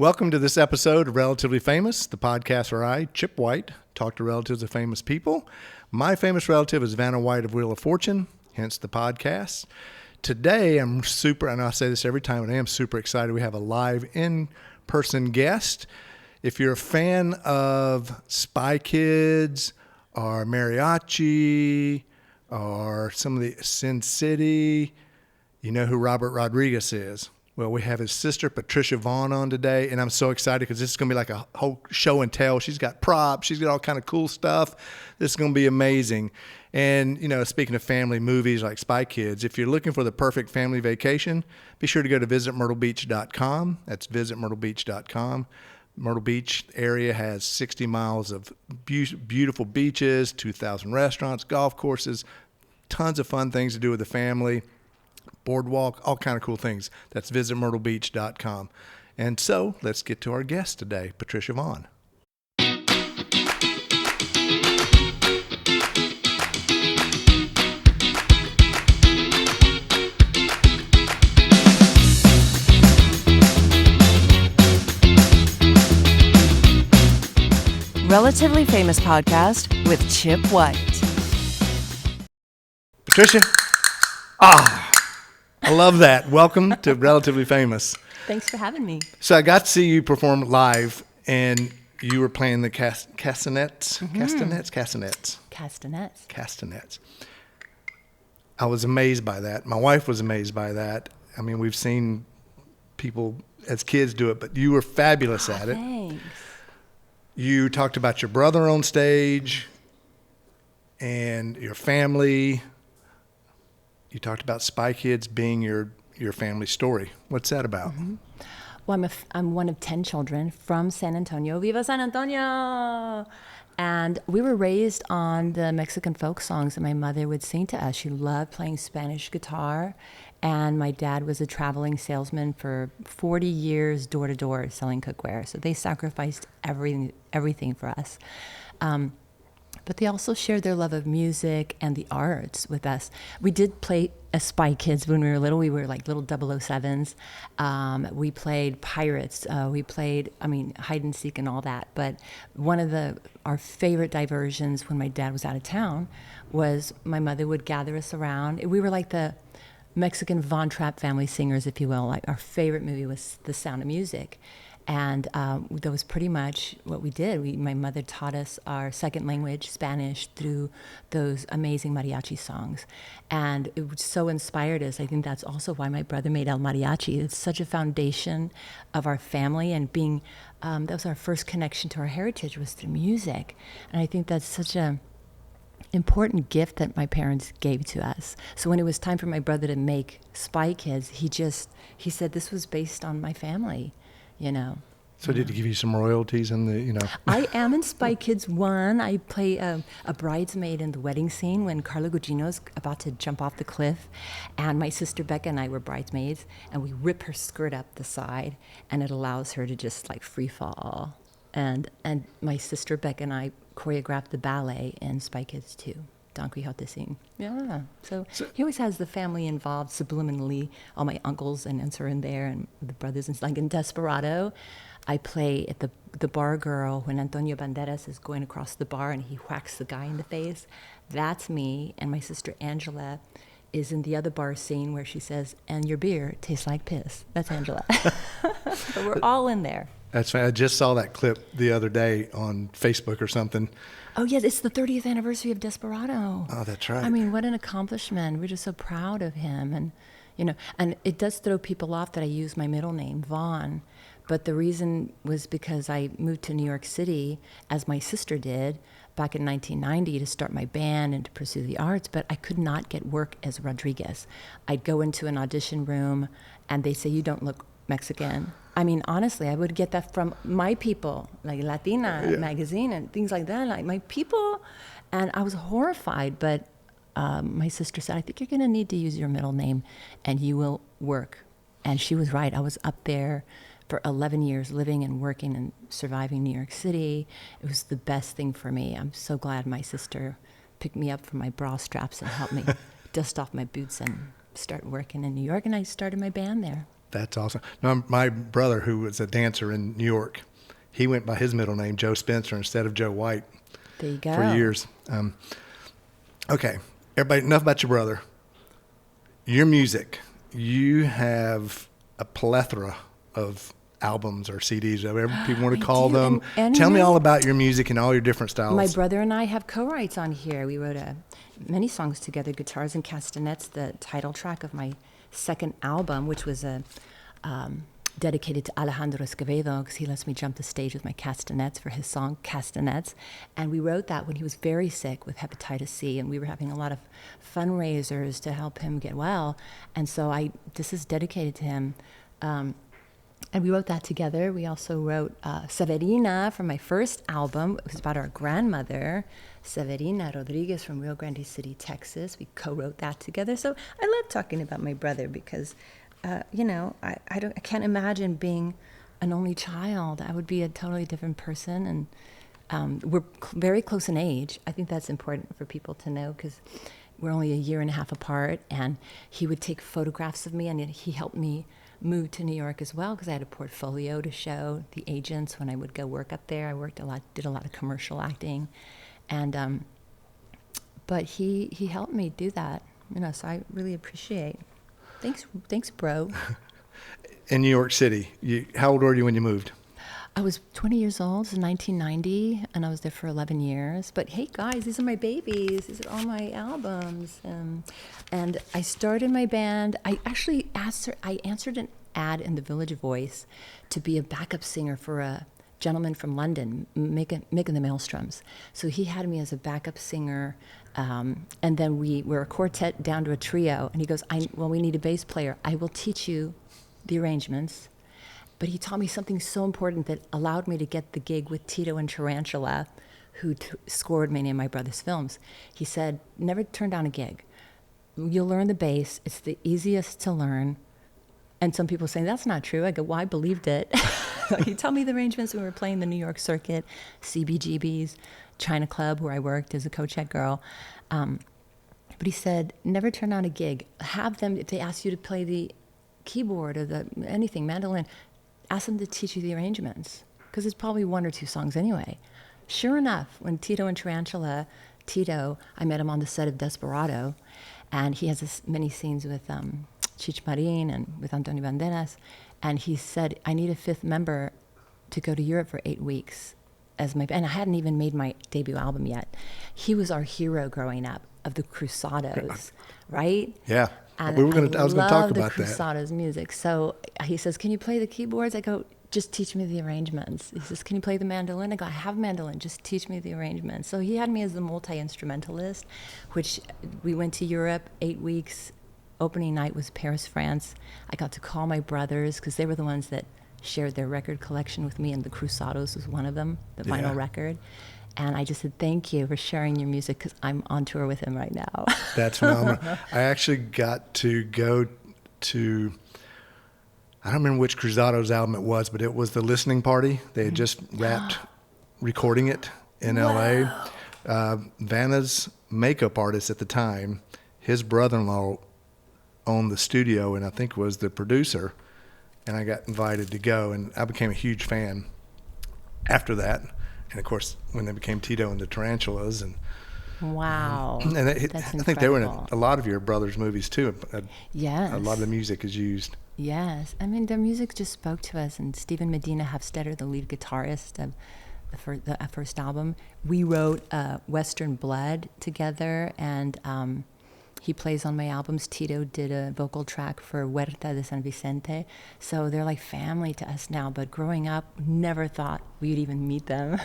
Welcome to this episode of Relatively Famous, the podcast where I, Chip White, talk to relatives of famous people. My famous relative is Vanna White of Wheel of Fortune, hence the podcast. Today, I'm super, and I say this every time, and I am super excited. We have a live in-person guest. If you're a fan of Spy Kids or Mariachi or some of the Sin City, you know who Robert Rodriguez is. Well, we have his sister, Patricia Vonne, on today, and I'm so excited because this is going to be like a whole show and tell. She's got props. She's got all kind of cool stuff. This is going to be amazing. And, you know, speaking of family movies like Spy Kids, if you're looking for the perfect family vacation, be sure to go to visitmyrtlebeach.com. That's visitmyrtlebeach.com. Myrtle Beach area has 60 miles of beautiful beaches, 2,000 restaurants, golf courses, tons of fun things to do with the family. Boardwalk, all kind of cool things. That's visitmyrtlebeach.com. And so let's get to our guest today, Patricia Vonne. Relatively Famous podcast with Chip White. Patricia, I love that. Welcome to Relatively Famous. Thanks for having me. So I got to see you perform live, and you were playing the castanets. Castanets. I was amazed by that. My wife was amazed by that. I mean, we've seen people as kids do it, but you were fabulous at it. Thanks. You talked about your brother on stage and your family. You talked about Spy Kids being your family story. What's that about? Mm-hmm. Well, I'm one of 10 children from San Antonio. Viva San Antonio! And we were raised on the Mexican folk songs that my mother would sing to us. She loved playing Spanish guitar. And my dad was a traveling salesman for 40 years, door to door, selling cookware. So they sacrificed everything for us. But they also shared their love of music and the arts with us. We did play as Spy Kids when we were little. We were like little 007s. We played pirates. We played, hide and seek and all that. But one of our favorite diversions when my dad was out of town was my mother would gather us around. We were like the Mexican Von Trapp family singers, if you will. Like our favorite movie was The Sound of Music. And that was pretty much what we did. My mother taught us our second language, Spanish, through those amazing mariachi songs. And it so inspired us. I think that's also why my brother made El Mariachi. It's such a foundation of our family, and that was our first connection to our heritage was through music. And I think that's such a important gift that my parents gave to us. So when it was time for my brother to make Spy Kids, he said this was based on my family. So did he give you some royalties in the, I am in Spy Kids 1. I play a bridesmaid in the wedding scene when Carla Gugino's about to jump off the cliff. And my sister Becca and I were bridesmaids. And we rip her skirt up the side. And it allows her to just like free fall. And my sister Becca and I choreographed the ballet in Spy Kids 2. Don Quixote scene. Yeah. So he always has the family involved subliminally. All my uncles and aunts are in there, and the brothers. And like in Desperado, I play at the bar girl when Antonio Banderas is going across the bar and he whacks the guy in the face. That's me. And my sister Angela is in the other bar scene where she says, "And your beer tastes like piss." That's Angela. So we're all in there. That's fine. I just saw that clip the other day on Facebook or something. Oh, yes, it's the 30th anniversary of Desperado. Oh, that's right. I mean, what an accomplishment. We're just so proud of him. And, and it does throw people off that I use my middle name, Vonne. But the reason was because I moved to New York City, as my sister did, back in 1990 to start my band and to pursue the arts, but I could not get work as Rodriguez. I'd go into an audition room, and they'd say, "You don't look Mexican." I mean, honestly, I would get that from my people, like Latina magazine and things like that, like my people. And I was horrified, but my sister said, "I think you're going to need to use your middle name and you will work." And she was right. I was up there for 11 years living and working and surviving New York City. It was the best thing for me. I'm so glad my sister picked me up from my bra straps and helped me dust off my boots and start working in New York. And I started my band there. That's awesome. No, my brother, who was a dancer in New York, he went by his middle name, Joe Spencer, instead of Joe White. There you go. For years. Okay, everybody, enough about your brother. Your music, you have a plethora of albums or CDs, whatever people want to call them. And Tell me all about your music and all your different styles. My brother and I have co-writes on here. We wrote many songs together, Guitars and Castanets, the title track of my second album, which was dedicated to Alejandro Escovedo, because he lets me jump the stage with my castanets for his song Castanets. And we wrote that when he was very sick with hepatitis C, and we were having a lot of fundraisers to help him get well. And so this is dedicated to him. And we wrote that together. We also wrote Severina from my first album. It was about our grandmother, Severina Rodriguez from Rio Grande City, Texas. We co-wrote that together. So I love talking about my brother because, I can't imagine being an only child. I would be a totally different person. And we're very close in age. I think that's important for people to know because we're only a year and a half apart. And he would take photographs of me, and he helped me move to New York as well because I had a portfolio to show the agents when I would go work up there. I worked a lot, did a lot of commercial acting, and but he helped me do that. So I really appreciate. Thanks, bro. In New York City, how old were you when you moved? I was 20 years old. It was 1990, and I was there for 11 years. But hey, guys, these are my babies. These are all my albums. And I started my band. I actually answered an ad in the Village Voice to be a backup singer for a gentleman from London, Mick and the Maelstroms. So he had me as a backup singer, and then we were a quartet down to a trio. And he goes, we need a bass player. I will teach you the arrangements. But he taught me something so important that allowed me to get the gig with Tito and Tarantula, who scored many of my brother's films. He said, never turn down a gig. You'll learn the bass. It's the easiest to learn. And some people say, that's not true. I go, well, I believed it. He taught me the arrangements when we were playing the New York circuit, CBGB's, China Club, where I worked as a co-check girl. But he said, never turn down a gig. Have them, if they ask you to play the keyboard or anything, mandolin, ask them to teach you the arrangements, because it's probably one or two songs anyway. Sure enough, when Tito and Tarantula, I met him on the set of Desperado, and he has many scenes with Chich Marin and with Antonio Banderas, and he said, I need a fifth member to go to Europe for 8 weeks as my, and I hadn't even made my debut album yet. He was our hero growing up of the Cruzados, right? Yeah. And I was going to talk about the that. Cruzados music. So he says, can you play the keyboards? I go, just teach me the arrangements. He says, can you play the mandolin? I go, I have mandolin, just teach me the arrangements. So he had me as the multi-instrumentalist, which we went to Europe 8 weeks. Opening night was Paris, France. I got to call my brothers because they were the ones that shared their record collection with me, and the Cruzados was one of them, the vinyl record. And I just said, thank you for sharing your music because I'm on tour with him right now. That's phenomenal. I actually got to go to, I don't remember which Cruzados album it was, but it was the listening party. They had just wrapped recording it in Wow. LA. Vanna's makeup artist at the time, his brother-in-law owned the studio and I think was the producer. And I got invited to go, and I became a huge fan after that. And of course, when they became Tito and the Tarantulas, and Wow, and I think they were in incredible. a lot of your brother's movies too. Yes. A lot of the music is used. Yes, I mean their music just spoke to us. And Stephen Medina Hofstetter, the lead guitarist of the first album, we wrote Western Blood together, and he plays on my albums. Tito did a vocal track for Huerta de San Vicente. So they're like family to us now. But growing up, never thought we'd even meet them.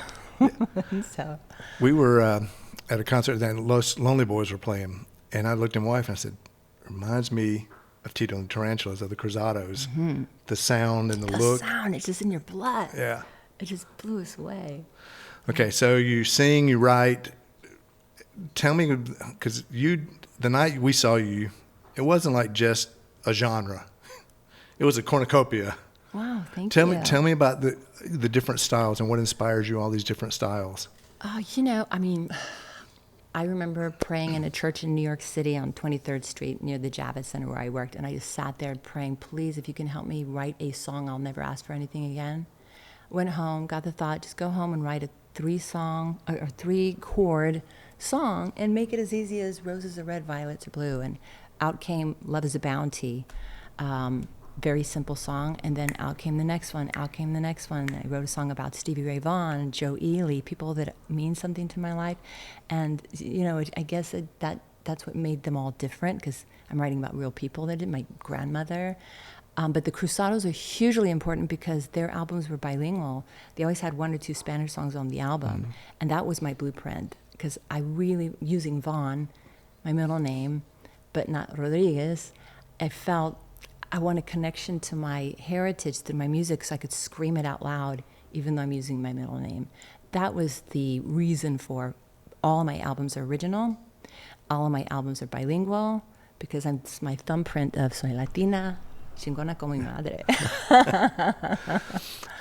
So We were at a concert that Los Lonely Boys were playing, and I looked at my wife and I said, reminds me of Tito and the Tarantulas, of the Cruzados. Mm-hmm. The sound and the look. The sound, it's just in your blood. Yeah. It just blew us away. Okay, so you sing, you write. Tell me, because the night we saw you, it wasn't like just a genre. It was a cornucopia. Wow, thank Tell you. me about the different styles and what inspires you, all these different styles. I mean, I remember praying in a church in New York City on 23rd Street near the Javits Center where I worked. And I just sat there praying, please, if you can help me write a song, I'll never ask for anything again. Went home, got the thought, just go home and write a 3-chord song and make it as easy as roses are red, violets are blue. And out came Love is a Bounty. Very simple song, and then out came the next one, out came the next one. I wrote a song about Stevie Ray Vaughan, Joe Ely, people that mean something to my life. And, you know, I guess that's what made them all different, because I'm writing about real people that did, my grandmother. But the Cruzados are hugely important because their albums were bilingual. They always had 1 or 2 Spanish songs on the album, and that was my blueprint, because I really, using Vaughan, my middle name, but not Rodriguez, I felt I want a connection to my heritage through my music so I could scream it out loud, even though I'm using my middle name. That was the reason for all my albums are original. All of my albums are bilingual because it's my thumbprint of Soy Latina, chingona como mi madre.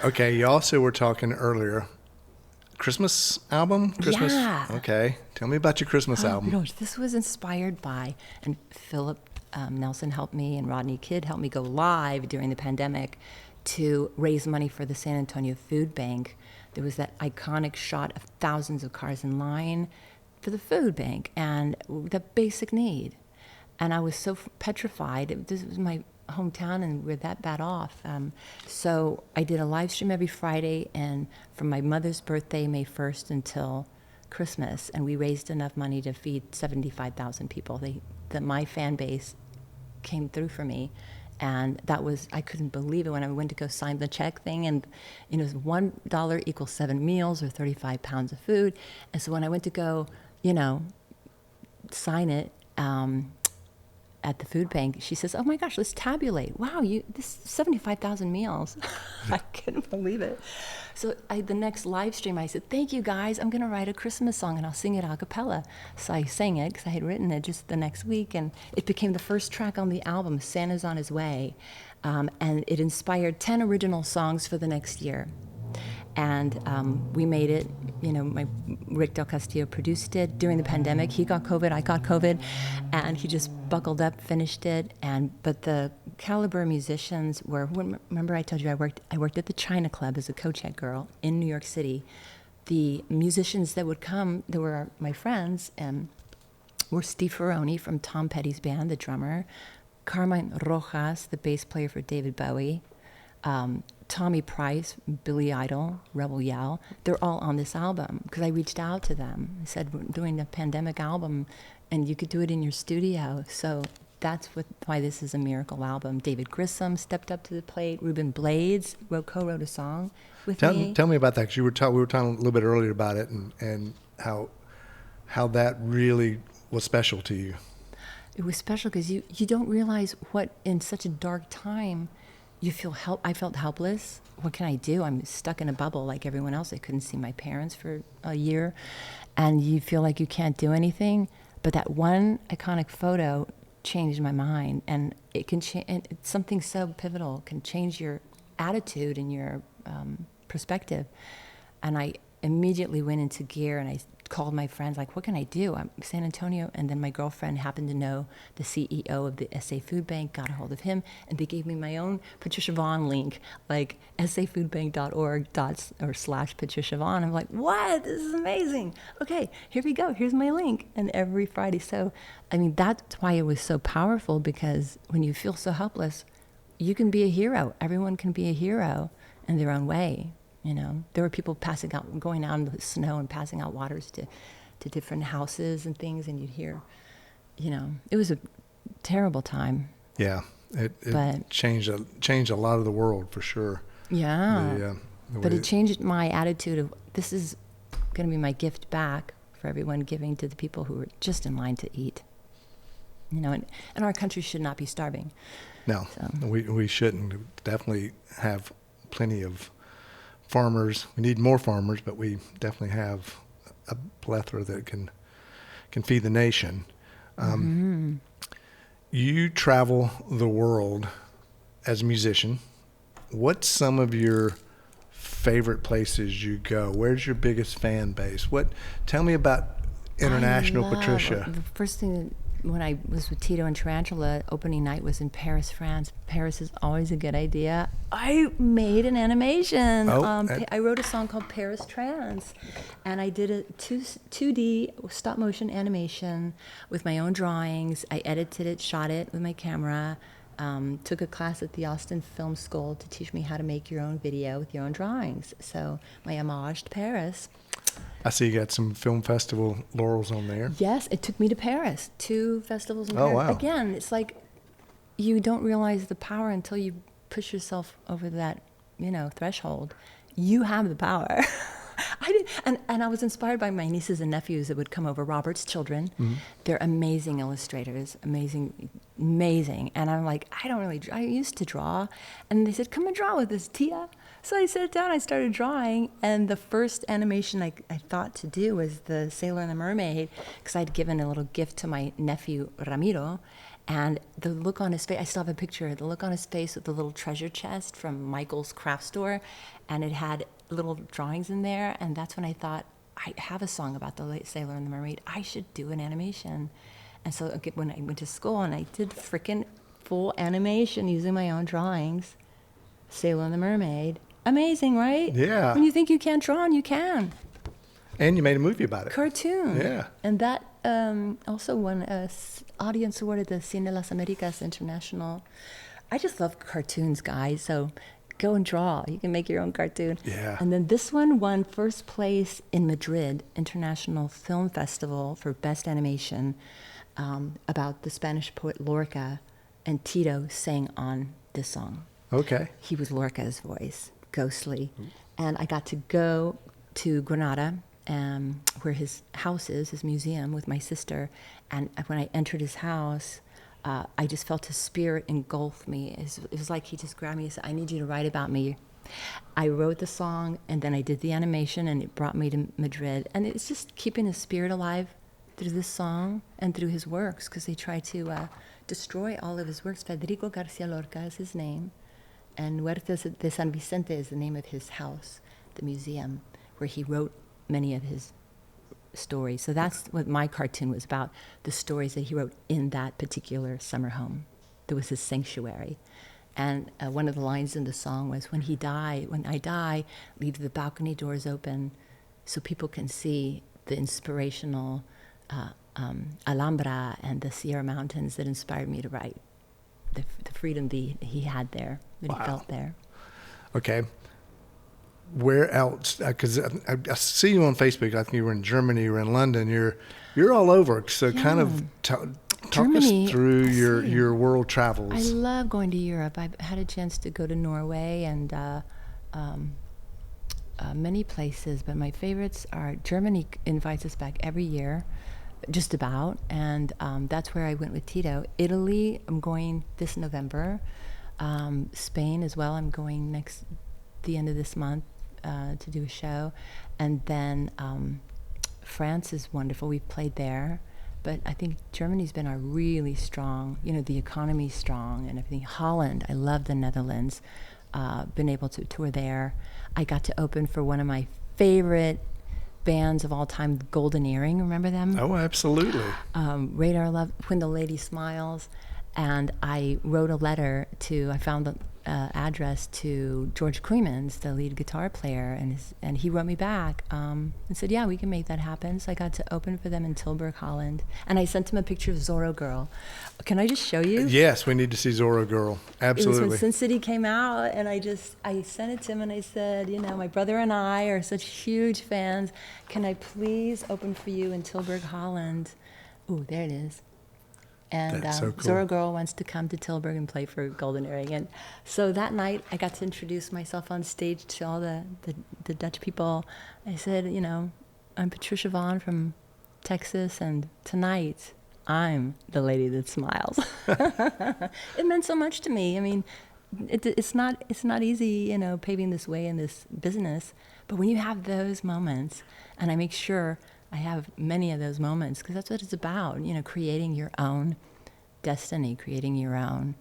Okay, you also were talking earlier, Christmas album? Christmas? Yeah. Okay, tell me about your Christmas album. Gosh, this was inspired by, and Philip Nelson helped me, and Rodney Kidd helped me go live during the pandemic to raise money for the San Antonio Food Bank. There was that iconic shot of thousands of cars in line for the food bank and the basic need. And I was so petrified. This was my hometown and we're that bad off. So I did a live stream every Friday, and from my mother's birthday, May 1st, until Christmas, and we raised enough money to feed 75,000 people. My fan base came through for me, and that was, I couldn't believe it when I went to go sign the check thing, and it was $1 equals 7 meals or 35 pounds of food. And so when I went to go, sign it at the food bank, she says, oh my gosh, let's tabulate. Wow, this 75,000 meals. I couldn't believe it. So the next live stream, I said, thank you guys, I'm gonna write a Christmas song and I'll sing it a cappella. So I sang it because I had written it just the next week, and it became the first track on the album, Santa's on His Way. And it inspired 10 original songs for the next year. And we made it, Rick Del Castillo produced it during the pandemic. He got COVID, I got COVID, and he just buckled up, finished it. But the caliber musicians were, remember I told you I worked at the China Club as a co-check girl in New York City. The musicians that would come, that were my friends, were Steve Ferroni from Tom Petty's band, the drummer, Carmine Rojas, the bass player for David Bowie, Tommy Price, Billy Idol, Rebel Yell. They're all on this album because I reached out to them. I said, we're doing a pandemic album and you could do it in your studio. So that's why this is a miracle album. David Grissom stepped up to the plate. Ruben Blades co-wrote a song with me. Tell me about that, because we were talking a little bit earlier about it, and how that really was special to you. It was special because you don't realize what, in such a dark time, you feel I felt helpless. What can I do? I'm stuck in a bubble like everyone else. I couldn't see my parents for a year, and you feel like you can't do anything. But that one iconic photo changed my mind, and it can change. Something so pivotal can change your attitude and your perspective. And I immediately went into gear, and I called my friends, like, what can I do? I'm San Antonio. And then my girlfriend happened to know the CEO of the SA Food Bank, got a hold of him, and they gave me my own Patricia Vonne link, like safoodbank.org/Patricia Vonne. I'm like, what? This is amazing. Okay, here we go. Here's my link. And every Friday. So, that's why it was so powerful, because when you feel so helpless, you can be a hero. Everyone can be a hero in their own way. There were people going out in the snow and passing out waters to different houses and things, and you'd hear, it was a terrible time. Yeah, it changed a lot of the world for sure. Yeah, but it changed my attitude of, this is going to be my gift back for everyone, giving to the people who are just in line to eat. And our country should not be starving. No, so. We shouldn't. Definitely have plenty of farmers. We need more farmers, but we definitely have a plethora that can feed the nation. You travel the world as a musician. What's some of your favorite places you go? Where's your biggest fan base? Tell me about international I love, Patricia? The first thing when I was with Tito and Tarantula, opening night was in Paris, France. Paris is always a good idea. I made an animation. I wrote a song called Paris Trance, and I did a 2D stop motion animation with my own drawings. I edited it, shot it with my camera. Took a class at the Austin Film School to teach me how to make your own video with your own drawings. So my homage to Paris. I see you got some film festival laurels on there. Yes, it took me to Paris. 2 festivals in Paris. Wow. Again, it's like you don't realize the power until you push yourself over that, threshold. You have the power. I did, and I was inspired by my nieces and nephews that would come over, Robert's children. Mm-hmm. They're amazing illustrators, amazing. And I'm like, I used to draw. And they said, come and draw with us, Tia. So I sat down, I started drawing, and the first animation I thought to do was the Sailor and the Mermaid, because I'd given a little gift to my nephew, Ramiro, and the look on his face, I still have a picture, the look on his face with the little treasure chest from Michael's craft store, and it had little drawings in there, and that's when I thought, I have a song about the late Sailor and the Mermaid, I should do an animation. And so when I went to school, and I did frickin' full animation using my own drawings, Sailor and the Mermaid. Amazing, right? Yeah. When you think you can't draw, and you can. And you made a movie about it. Cartoon. Yeah. And that also won an audience award at the Cine Las Americas International. I just love cartoons, guys. So go and draw. You can make your own cartoon. Yeah. And then this one won first place in Madrid International Film Festival for Best Animation about the Spanish poet Lorca, and Tito sang on this song. Okay. He was Lorca's voice. Ghostly. And I got to go to Granada, where his house is, his museum, with my sister. And when I entered his house, I just felt his spirit engulf me. It was like he just grabbed me and said, I need you to write about me. I wrote the song, and then I did the animation, and it brought me to Madrid. And it's just keeping his spirit alive through this song and through his works, because they try to destroy all of his works. Federico Garcia Lorca is his name. And Huertas de San Vicente is the name of his house, the museum, where he wrote many of his stories. So that's what my cartoon was about, the stories that he wrote in that particular summer home. That was his sanctuary. And one of the lines in the song was, when I die, leave the balcony doors open so people can see the inspirational Alhambra and the Sierra Mountains that inspired me to write. The freedom he had there, that he felt there. Okay. Where else? Because I see you on Facebook. I think you were in Germany, you were in London. You're all over. So kind of talk Germany, us through your world travels. I love going to Europe. I've had a chance to go to Norway and many places, but my favorites are Germany. Invites us back every year. Just about, and that's where I went with Tito. Italy, I'm going this November. Spain as well, I'm going the end of this month to do a show. And then France is wonderful, we've played there. But I think Germany's been our really strong, the economy's strong and everything. Holland, I love the Netherlands. Been able to tour there. I got to open for one of my favorite bands of all time, Golden Earring, remember them? Oh, absolutely. Radar Love, When the Lady Smiles. And I wrote a letter I found the address to George Clemens, the lead guitar player, and he wrote me back and said, yeah, we can make that happen. So I got to open for them in Tilburg, Holland. And I sent him a picture of Zorro Girl. Can I just show you? Yes, we need to see Zorro Girl. Absolutely. It was when Sin City came out, and I sent it to him, and I said, my brother and I are such huge fans. Can I please open for you in Tilburg, Holland? Ooh, there it is. And That's so cool. Zorro Girl wants to come to Tilburg and play for Golden Earring. And so that night, I got to introduce myself on stage to all the Dutch people. I said, I'm Patricia Vonne from Texas, and tonight, I'm the lady that smiles. It meant so much to me. I mean, it's not easy, paving this way in this business. But when you have those moments, and I make sure I have many of those moments, because that's what it's about, creating your own destiny, creating your own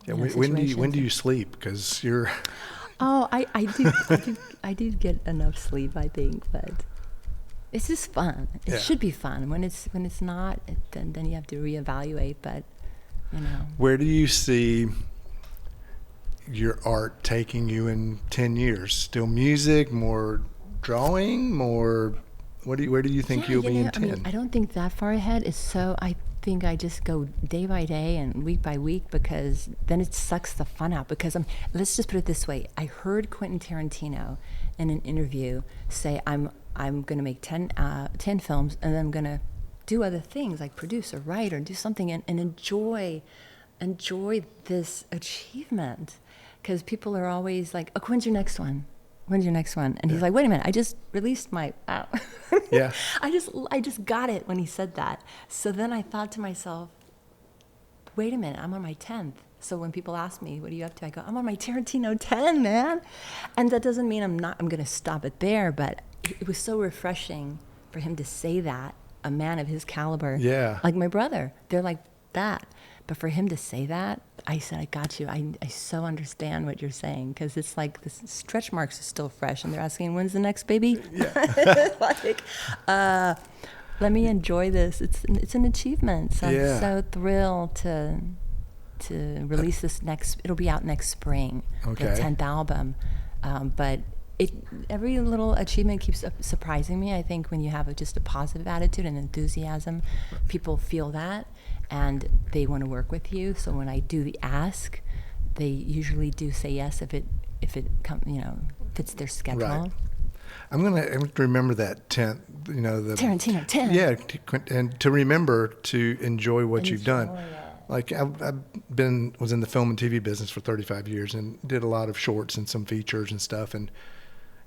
when do you sleep? Because you're... Oh, I do get enough sleep, I think, but it's just fun. It Yeah. should be fun. When it's not, then you have to reevaluate. But Where do you see your art taking you in 10 years? Still music, more drawing, more, where do you think you'll be in 10? I mean, I don't think that far ahead. I think I just go day by day and week by week, because then it sucks the fun out. Because let's just put it this way. I heard Quentin Tarantino in an interview say, I'm going to make 10 films, and then I'm going to do other things like produce or write or do something and enjoy this achievement. Because people are always like, oh, when's your next one? When's your next one? And he's like, wait a minute, I just released my, Yeah. I just got it when he said that. So then I thought to myself, wait a minute, I'm on my 10th. So when people ask me, what are you up to? I go, I'm on my Tarantino 10, man. And that doesn't mean I'm going to stop it there, but it was so refreshing for him to say that, a man of his caliber. Yeah. Like my brother, they're like that. But for him to say that, I said, I got you. I so understand what you're saying, because it's like the stretch marks are still fresh, and they're asking, when's the next baby? Yeah. Like, let me enjoy this. It's an achievement. So I'm so thrilled to release this it'll be out next spring, the 10th album. But every little achievement keeps surprising me. I think when you have just a positive attitude and enthusiasm, people feel that, and they want to work with you. So when I do the ask, they usually do say yes if it fits their schedule. Right. I'm gonna remember that 10th, the Tarantino 10. Yeah, and to remember to enjoy what you've done. Like I was in the film and TV business for 35 years and did a lot of shorts and some features and stuff, and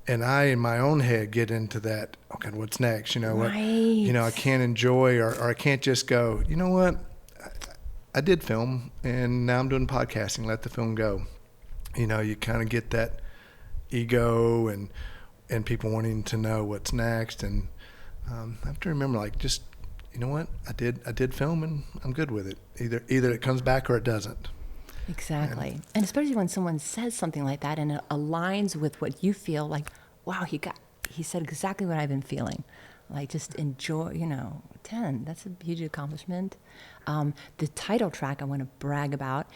I in my own head get into that, okay, what's next? I can't enjoy or I can't just go, you know what? I did film and now I'm doing podcasting, let the film go. You kind of get that ego and people wanting to know what's next, and I have to remember, like, just, you know what, I did film and I'm good with it. Either it comes back or it doesn't. Exactly. And especially when someone says something like that and it aligns with what you feel, like, wow, he said exactly what I've been feeling. Like, just enjoy, 10, that's a huge accomplishment. The title track I want to brag about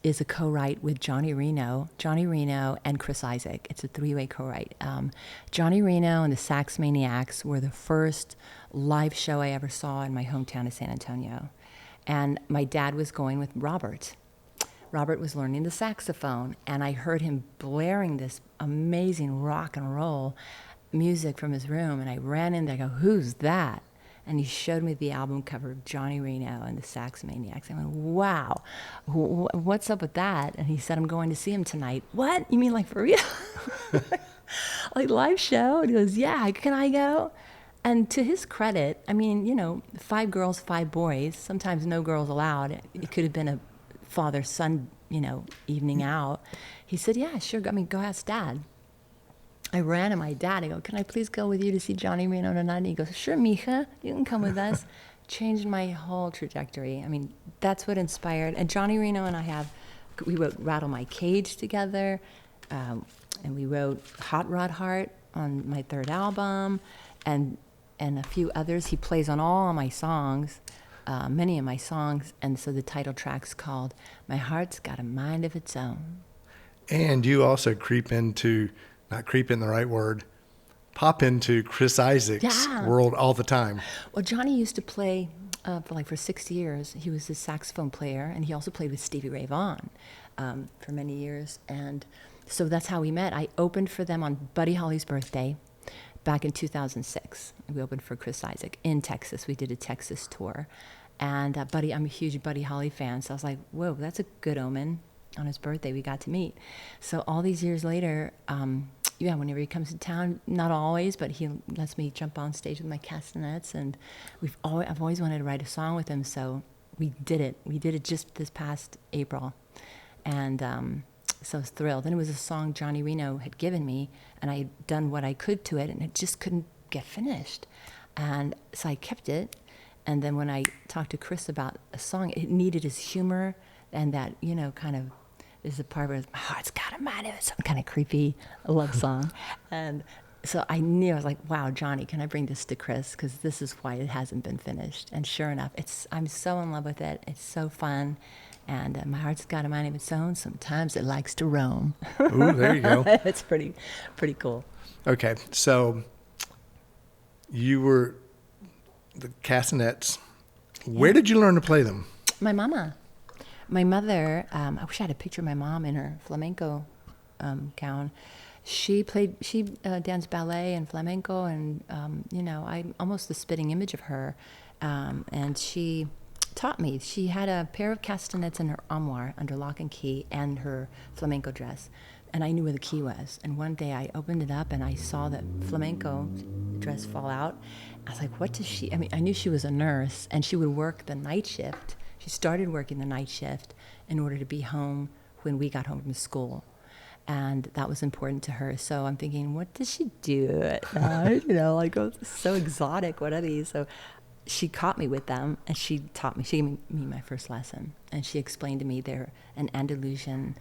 is a co-write with Johnny Reno, and Chris Isaak. It's a 3-way co-write. Johnny Reno and the Sax Maniacs were the first live show I ever saw in my hometown of San Antonio. And my dad was going with Robert. Robert was learning the saxophone, and I heard him blaring this amazing rock and roll music from his room, and I ran in there. I go, who's that? And he showed me the album cover of Johnny Reno and the Sax Maniacs. I went, wow, what's up with that? And he said, I'm going to see him tonight. What? You mean like for real? Like live show? And he goes, yeah, can I go? And to his credit, 5 girls, 5 boys, sometimes no girls allowed. It could have been a father-son, evening out. He said, yeah, sure. Go ask Dad. I ran to my dad. I go, can I please go with you to see Johnny Reno tonight? And he goes, sure, mija, you can come with us. Changed my whole trajectory. That's what inspired. And Johnny Reno and we wrote Rattle My Cage together, and we wrote Hot Rod Heart on my 3rd album, and a few others. He plays on all of my songs, many of my songs, and so the title track's called My Heart's Got a Mind of Its Own. And you also pop into Chris Isaac's world all the time. Well, Johnny used to play for 6 years. He was a saxophone player, and he also played with Stevie Ray Vaughan for many years. And so that's how we met. I opened for them on Buddy Holly's birthday back in 2006. We opened for Chris Isaak in Texas. We did a Texas tour. And I'm a huge Buddy Holly fan, so I was like, whoa, that's a good omen. On his birthday, we got to meet. So all these years later, whenever he comes to town, not always, but he lets me jump on stage with my castanets, and I've always wanted to write a song with him, so we did it. We did it just this past April, and so I was thrilled. And it was a song Johnny Reno had given me, and I had done what I could to it, and it just couldn't get finished. And so I kept it, and then when I talked to Chris about a song, it needed his humor and that, kind of, there's a part where my heart's got a mind of it, some kind of creepy love song. And So I knew, I was like, wow, Johnny, can I bring this to Chris? Because this is why it hasn't been finished. And sure enough, I'm so in love with it. It's so fun. And my heart's got a mind of its own. Sometimes it likes to roam. Ooh, there you go. It's pretty cool. Okay, so you were the castanets. Where did you learn to play them? My mama. My mother, I wish I had a picture of my mom in her flamenco gown. She danced ballet and flamenco, and, I'm almost the spitting image of her. And she taught me. She had a pair of castanets in her armoire under lock and key and her flamenco dress. And I knew where the key was. And one day I opened it up and I saw that flamenco dress fall out. I was like, what does she, I knew she was a nurse and she would work the night shift. She started working the night shift in order to be home when we got home from school. And that was important to her. So I'm thinking, what does she do at night? Oh, so exotic. What are these? So she caught me with them and she taught me. She gave me my first lesson. And she explained to me they're an Andalusian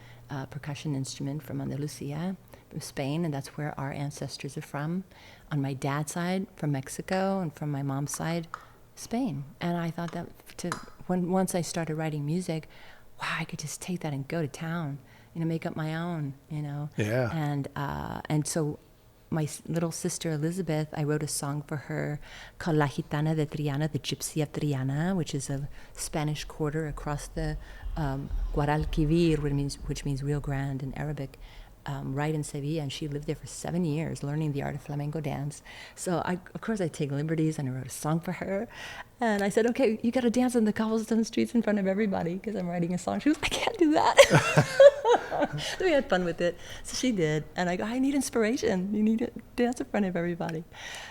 percussion instrument from Andalusia, from Spain. And that's where our ancestors are from. On my dad's side, from Mexico, and from my mom's side, Spain. And I thought that once I started writing music, wow, I could just take that and go to town, make up my own, Yeah. And so my little sister Elizabeth, I wrote a song for her called La Gitana de Triana, the Gypsy of Triana, which is a Spanish quarter across the Guadalquivir, which means Rio Grande in Arabic, right in Sevilla, and she lived there for 7 years learning the art of flamenco dance. So of course I take liberties, and I wrote a song for her. And I said, okay, you got to dance on the cobblestone streets in front of everybody because I'm writing a song. She goes, I can't do that. We had fun with it. So she did. And I go, I need inspiration. You need to dance in front of everybody.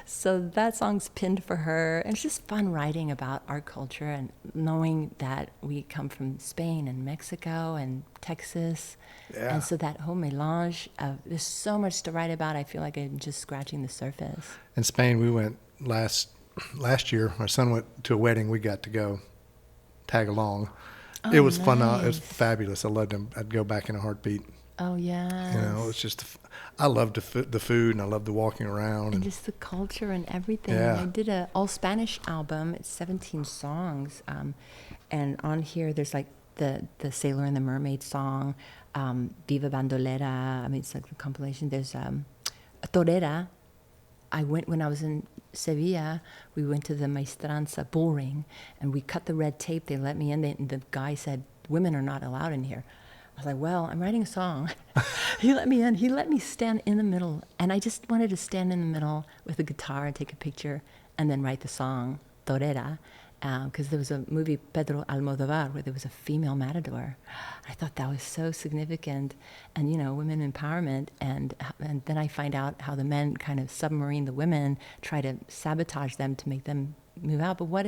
So that song's pinned for her. And it's just fun writing about our culture and knowing that we come from Spain and Mexico and Texas. Yeah. And so that whole melange, there's so much to write about. I feel like I'm just scratching the surface. In Spain, we went last year. My son went to a wedding. We got to go tag along. Oh, it was fun. It nice. was fabulous. I loved him. I'd go back in a heartbeat. Oh, yeah. It's just, I loved the food, and I loved the walking around. And just the culture and everything. Yeah. I did an all-Spanish album. It's 17 songs. And on here, there's like the Sailor and the Mermaid song, Viva Bandolera. It's like a compilation. There's a Torera. When I was in Sevilla, we went to the Maestranza bull ring, and we cut the red tape. They let me in, and the guy said, women are not allowed in here. I was like, well, I'm writing a song. He let me in. He let me stand in the middle, and I just wanted to stand in the middle with a guitar and take a picture and then write the song, Torera, because there was a movie, Pedro Almodovar, where there was a female matador. I thought that was so significant, and women empowerment, and then I find out how the men kind of submarine the women, try to sabotage them to make them move out. But what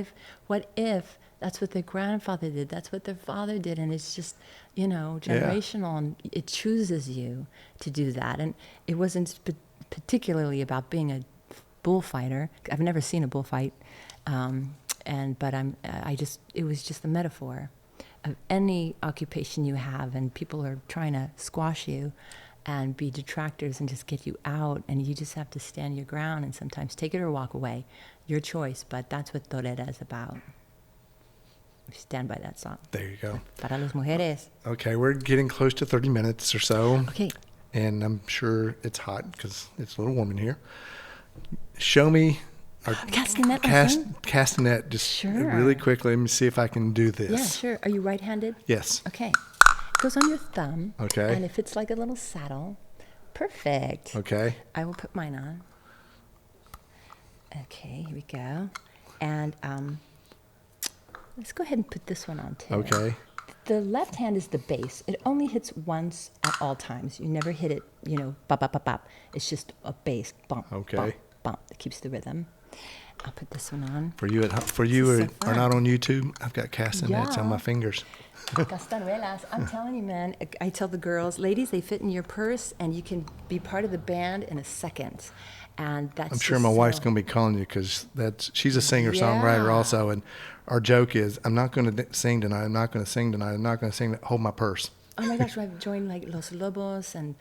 if that's what their grandfather did, that's what their father did, and it's just generational, and it chooses you to do that. And it wasn't particularly about being a bullfighter. I've never seen a bullfight. It was just a metaphor of any occupation you have, and people are trying to squash you and be detractors and just get you out, and you just have to stand your ground and sometimes take it or walk away. Your choice, but that's what Torera is about. We stand by that song. There you go. Para las mujeres. Okay, we're getting close to 30 minutes or so. Okay. And I'm sure it's hot because it's a little warm in here. Show me our castanet just Sure. really quickly. Let me see if I can do this. Yeah, sure. Are you right-handed? Yes. Okay. It goes on your thumb. Okay. And if it's like a little saddle, perfect. Okay. I will put mine on. Okay, here we go. And let's go ahead and put this one on too. Okay. The left hand is the bass. It only hits once at all times. You never hit it, bop, bop, bop, bop. It's just a bass, bump, Okay. bump, bump. That keeps the rhythm. I'll put this one on. For you so are not on YouTube, I've got castanets on my fingers. Castanuelas. I'm telling you, man. I tell the girls, ladies, they fit in your purse, and you can be part of the band in a second. And that's. I'm sure my wife's going to be calling you because she's a singer-songwriter also, and our joke is, I'm not going to sing tonight. I'm not going to sing tonight. I'm not going to sing. Hold my purse. Oh my gosh, I've joined like Los Lobos and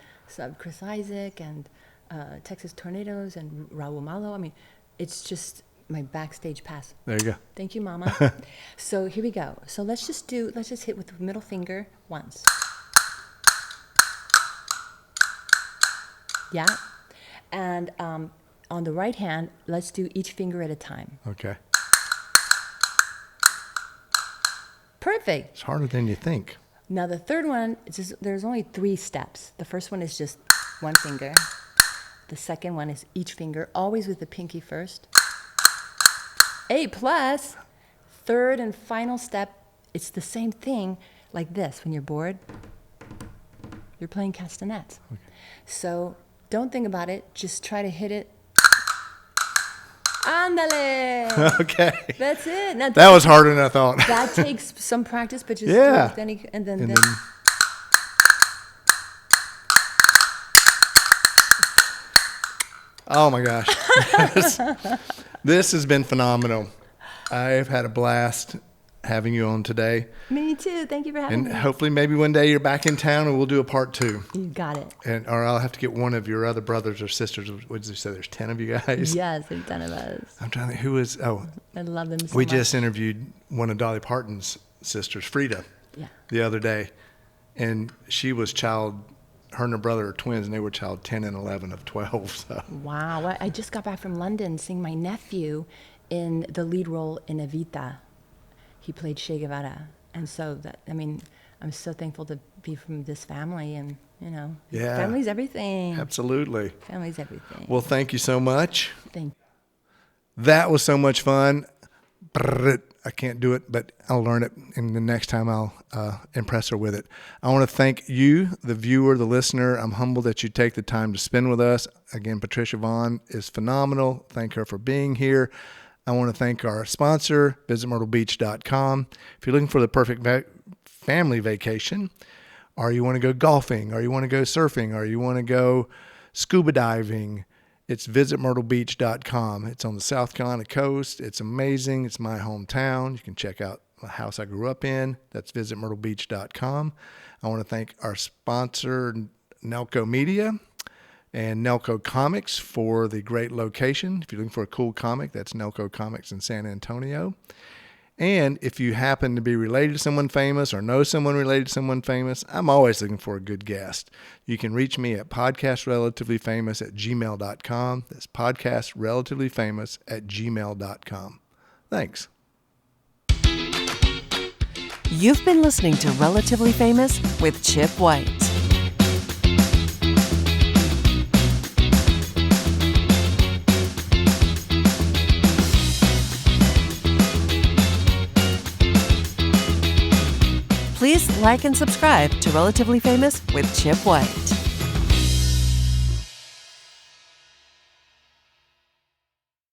Chris Isaac and Texas Tornadoes and Raul Malo. I mean, it's just my backstage pass. There you go. Thank you, Mama. So here we go. So let's just hit with the middle finger once. Yeah. And on the right hand, let's do each finger at a time. Okay. Perfect. It's harder than you think. Now the third one, there's only 3 steps. The first one is just one finger. The second one is each finger, always with the pinky first. A+. Third and final step, it's the same thing like this. When you're bored, you're playing castanets. Okay. So don't think about it. Just try to hit it. Ándale. Okay. That's it. Now, that was harder than I thought. That takes some practice, but just yeah. do it. And then oh my gosh. This has been phenomenal. I've had a blast having you on today. Me too. Thank you for having me. And hopefully maybe one day you're back in town and we'll do a part 2. You got it. Or I'll have to get one of your other brothers or sisters. What did you say? There's 10 of you guys? Yes, there's 10 of us. I'm trying to think who is. Oh, I love them so much. We just interviewed one of Dolly Parton's sisters, Frida, the other day. And she was her and her brother are twins, and they were child 10 and 11 of 12. So. Wow. Well, I just got back from London seeing my nephew in the lead role in Evita. He played Che Guevara. And so, I'm so thankful to be from this family. And, family's everything. Absolutely. Family's everything. Well, thank you so much. Thank you. That was so much fun. I can't do it, but I'll learn it, and the next time I'll impress her with it. I want to thank you, the viewer, the listener. I'm humbled that you take the time to spend with us. Again, Patricia Vonne is phenomenal. Thank her for being here. I want to thank our sponsor, visitmyrtlebeach.com. If you're looking for the perfect family vacation, or you want to go golfing, or you want to go surfing, or you want to go scuba diving, it's visitmyrtlebeach.com. It's on the South Carolina coast. It's amazing. It's my hometown. You can check out the house I grew up in. That's visitmyrtlebeach.com. I want to thank our sponsor, Nelco Media, and Nelco Comics for the great location. If you're looking for a cool comic, that's Nelco Comics in San Antonio. And if you happen to be related to someone famous or know someone related to someone famous, I'm always looking for a good guest. You can reach me at podcastrelativelyfamous@gmail.com. That's podcastrelativelyfamous@gmail.com. Thanks. You've been listening to Relatively Famous with Chip White. Please like and subscribe to Relatively Famous with Chip White.